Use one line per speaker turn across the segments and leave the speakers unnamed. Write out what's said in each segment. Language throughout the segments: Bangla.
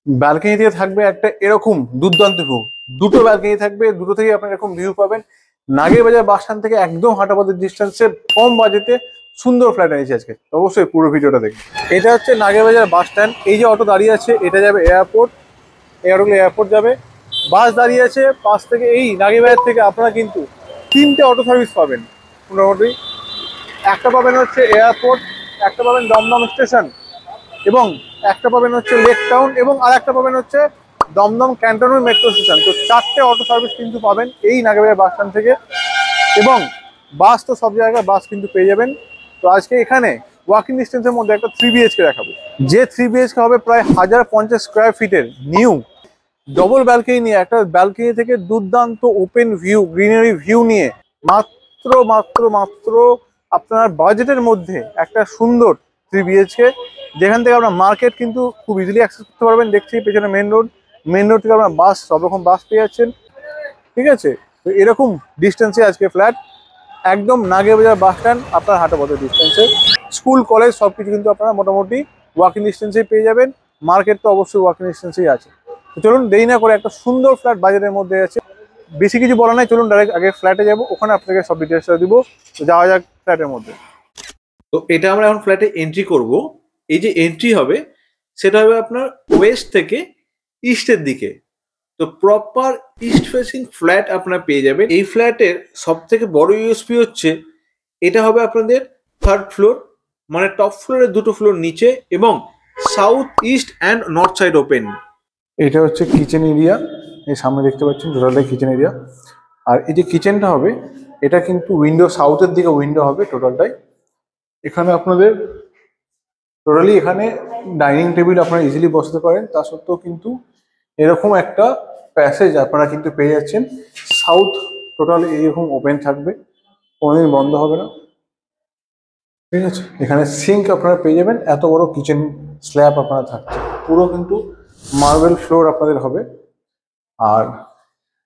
ব্যালকনি থেকে থাকবে একটা এরকম দুর্দান্ত ভিউ। দুটো ব্যালকনি থাকবে, দুটো থেকে আপনার এরকম ভিউ পাবেন। নাগেরবাজার বাস স্ট্যান্ড থেকে একদম হাঁটাপথের ডিস্টেন্সে কম বাজেটে সুন্দর ফ্ল্যাট এনেছি আজকে। অবশ্যই পুরো ভিডিওটা দেখুন। এটা হচ্ছে নাগেরবাজার বাস স্ট্যান্ড। এই যে অটো দাঁড়িয়ে আছে এটা যাবে এয়ারপোর্ট, এয়ারগুলো এয়ারপোর্ট যাবে। বাস দাঁড়িয়ে আছে পাশ থেকে। এই নাগেরবাজার থেকে আপনারা কিন্তু তিনটে অটো সার্ভিস পাবেন মোটামুটি। একটা পাবেন হচ্ছে এয়ারপোর্ট, একটা পাবেন দমদম স্টেশন, এবং একটা পাবেন হচ্ছে লেক টাউন, এবং আর একটা পাবেন হচ্ছে দমদম ক্যান্টনমেন্ট মেট্রো স্টেশন। তো চারটে অটো সার্ভিস কিন্তু পাবেন এই নাগেরবাজার বাস স্ট্যান্ড থেকে। এবং বাস তো সব জায়গায় বাস কিন্তু পেয়ে যাবেন। তো আজকে এখানে ওয়াকিং ডিস্টেন্সের মধ্যে একটা 3 BHK দেখাবো, যে 3 BHK হবে প্রায় 1050 স্কোয়ার ফিটের নিউ ডবল ব্যালকনি নিয়ে, একটা ব্যালকনি থেকে দুর্দান্ত ওপেন ভিউ, গ্রিনারি ভিউ নিয়ে মাত্র মাত্র মাত্র আপনার বাজেটের মধ্যে একটা সুন্দর 3 BHK, যেখান থেকে আপনার মার্কেট কিন্তু খুব ইজিলি অ্যাক্সেস করতে পারবেন। দেখছি পেছনে মেন রোড, মেন রোড থেকে আপনার বাস, সব রকম বাস পেয়ে যাচ্ছেন। ঠিক আছে, তো এরকম ডিস্টেন্সে আজকে ফ্ল্যাট, একদম নাগেরবাজার বাস স্ট্যান্ড, আপনার হাঁটাপথের ডিস্টেন্সে। স্কুল কলেজ সব কিছু কিন্তু আপনারা মোটামুটি ওয়াকিং ডিস্টেন্সেই পেয়ে যাবেন। মার্কেট তো অবশ্যই ওয়াকিং ডিস্টেন্সেই আছে। তো চলুন দেরি না করে, একটা সুন্দর ফ্ল্যাট বাজারের মধ্যে আছে, বেশি কিছু বলা নাই, চলুন ডাইরেক্ট আগে ফ্ল্যাটে যাবো, ওখানে আপনাকে সব ডিটেলসটা দিব। তো যাওয়া যাক ফ্ল্যাটের মধ্যে।
তো এটা আমরা এখন ফ্ল্যাটে এন্ট্রি করব। এই যে এন্ট্রি হবে সেটা হবে আপনার ওয়েস্ট থেকে ইস্টের দিকে। তো প্রপার ইস্ট ফেসিং ফ্ল্যাট আপনারা পেয়ে যাবেন। এই ফ্ল্যাটের সব থেকে বড় ইউএসপি হচ্ছে এটা হবে আপনাদের 3rd ফ্লোর, মানে টপ ফ্লোরের 2টো ফ্লোর নিচে, এবং south east and north side open.
এটা হচ্ছে কিচেন এরিয়া, এই সামনে দেখতে পাচ্ছেন টোটালটাই কিচেন এরিয়া। আর এই যে কিচেনটা হবে এটা কিন্তু উইন্ডো, সাউথের দিকে উইন্ডো হবে টোটালটাই। এখানে আপনাদের টোটালি এখানে ডাইনিং টেবিল আপনারা ইজিলি বসতে পারেন। তা সত্ত্বেও কিন্তু এরকম একটা প্যাসেজ আপনারা কিন্তু পেয়ে যাচ্ছেন। সাউথ টোটাল এরকম ওপেন থাকবে, কোনোদিন বন্ধ হবে না। ঠিক আছে, এখানে সিঙ্ক আপনারা পেয়ে যাবেন, এত বড় কিচেন স্ল্যাব আপনারা থাকছে, পুরো কিন্তু মার্বেল ফ্লোর আপনাদের হবে। আর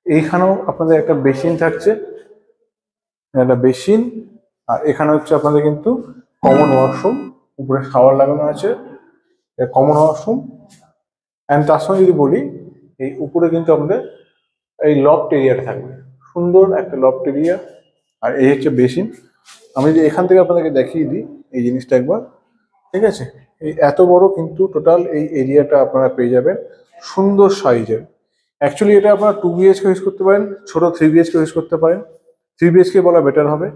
এইখানেও আপনাদের একটা বেসিন থাকছে, একটা বেসিন। আর এখানে হচ্ছে আপনাদের কিন্তু কমন ওয়াশরুম, উপরে শাওয়ার লাগানো আছে, কমন ওয়াশরুম। অ্যান্ড তার সঙ্গে যদি বলি, এই উপরে কিন্তু আমাদের এই লফট এরিয়াটা থাকবে, সুন্দর একটা লফট এরিয়া। আর এই হচ্ছে বেসিন। আমি যদি এখান থেকে আপনাদেরকে দেখিয়ে দিই এই জিনিসটা একবার। ঠিক আছে, এই এত বড় কিন্তু টোটাল এই এরিয়াটা আপনারা পেয়ে যাবেন, সুন্দর সাইজের। অ্যাকচুয়ালি এটা আপনারা 2 BHK ইউজ করতে পারেন, ছোট 3 BHK ইউজ করতে পারেন। 3 BHK বলা বেটার হবে।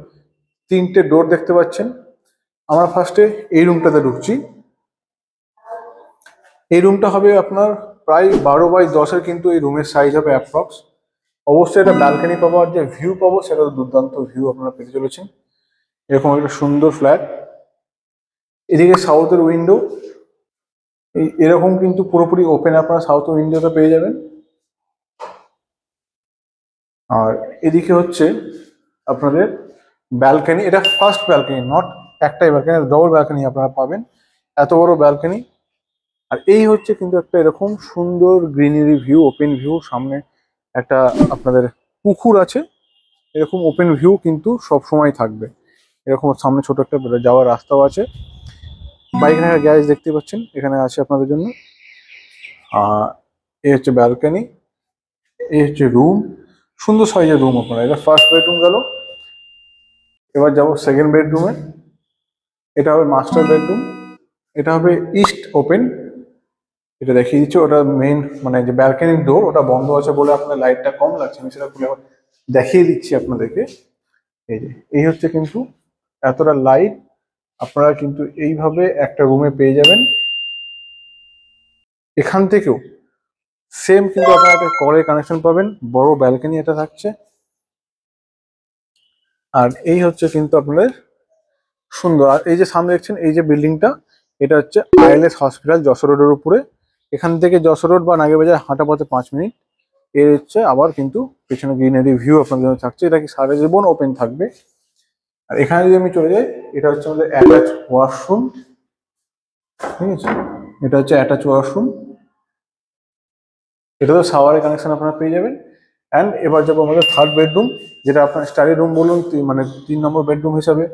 তিনটে ডোর দেখতে পাচ্ছেন। আমরা ফার্স্টে এই রুমটাতে ঢুকছি। এই রুমটা হবে আপনার প্রায় 12x10-এর কিন্তু এই রুমের সাইজ হবে অ্যাপ্রক্স। অবশ্যই এটা ব্যালকনি পাবো, আর যে ভিউ পাবো সেটা দুর্দান্ত ভিউ আপনারা পেতে চলেছেন। এরকম একটা সুন্দর ফ্ল্যাট, এদিকে সাউথের উইন্ডো, এই এরকম কিন্তু পুরোপুরি ওপেন আপনারা সাউথ উইন্ডোটা পেয়ে যাবেন। আর এদিকে হচ্ছে আপনাদের ব্যালকনি, এটা ফার্স্ট ব্যালকনি, নট একটাই ব্যালকনি, ডবল ব্যালকনি আপনারা পাবেন, এত বড় ব্যালকনি। আর এই হচ্ছে কিন্তু একটা এরকম সুন্দর গ্রিনারি ভিউ, ওপেন ভিউ। সামনে একটা আপনাদের পুকুর আছে, এরকম ওপেন ভিউ কিন্তু সব সময় থাকবে। এরকম সামনে ছোট একটা যাওয়ার রাস্তাও আছে। বাইক রাখার গ্যারেজ দেখতে পাচ্ছেন এখানে আছে আপনাদের জন্য। আর এই হচ্ছে ব্যালকনি, এই হচ্ছে রুম, সুন্দর সাইজের রুম আপনারা। এটা ফার্স্ট বেডরুম গেল, এবার যাবো সেকেন্ড বেডরুমে। এটা হবে মাস্টার বেডরুম, এটা হবে ইস্ট ওপেন। এটা দেখিয়ে দিচ্ছি, ওটা মেইন মানে যে ব্যালকনির ডোর ওটা বন্ধ আছে বলে আপনার লাইটটা কম লাগছে, আমি সেটা খুলে দেখিয়ে দিচ্ছি আপনাদেরকে। এই যে এই হচ্ছে কিন্তু এতটা লাইট আপনারা কিন্তু এইভাবে একটা রুমে পেয়ে যাবেন। এখান থেকেও সেম কিন্তু আপনারা একটা কলের কানেকশন পাবেন, বড় ব্যালকনি এটা থাকছে। আর এই হচ্ছে কিন্তু আপনাদের সুন্দর। আর এই যে সামনে দেখছেন এই যে বিল্ডিংটা, এটা হচ্ছে ILS হসপিটাল, যশোর রোডের উপরে। এখান থেকে যশোর রোড বা নাগেরবাজার হাঁটা পথে 5 মিনিট। এর হচ্ছে আবার কিন্তু পেছনে গ্রিনারি ভিউ আপনাদের জন্য থাকছে, এটা কি সারা জীবন ওপেন থাকবে। আর এখানে যদি আমি চলে যাই, এটা হচ্ছে আমাদের অ্যাটাচ ওয়াশরুম। ঠিক আছে, এটা হচ্ছে অ্যাটাচ ওয়াশরুম, এটা তো শাওয়ারের কানেকশন আপনারা পেয়ে যাবেন। অ্যান্ড এবার যাবো আমাদের থার্ড বেডরুম, যেটা আপনার স্টাডি রুম বলুন, মানে 3 নম্বর বেডরুম হিসাবে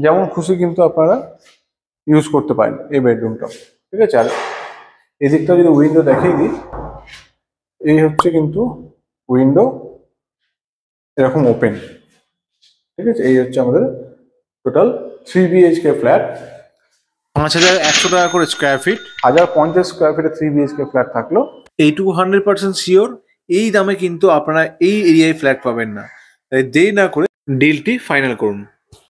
যেমন খুশি কিন্তু আপনারা ইউজ করতে পারেন এই বেডরুমটা। ঠিক আছে, আর এদিকটা যদি উইন্ডো দেখিয়ে দিই, এই হচ্ছে কিন্তু উইন্ডো, এরকম ওপেন। ঠিক আছে, এই হচ্ছে আমাদের টোটাল 3 বিএইচকে ফ্ল্যাট।
5,100 টাকা করে স্কোয়ার ফিট।
1050 স্কোয়ার ফিটে 3 বিএইচকে ফ্ল্যাট থাকলো।
এইটুকু 100% শিওর এই দামে কিন্তু আপনারা এই এরিয়ায় ফ্ল্যাট পাবেন না, তাই দেরি না করে ডিলটি ফাইনাল করুন।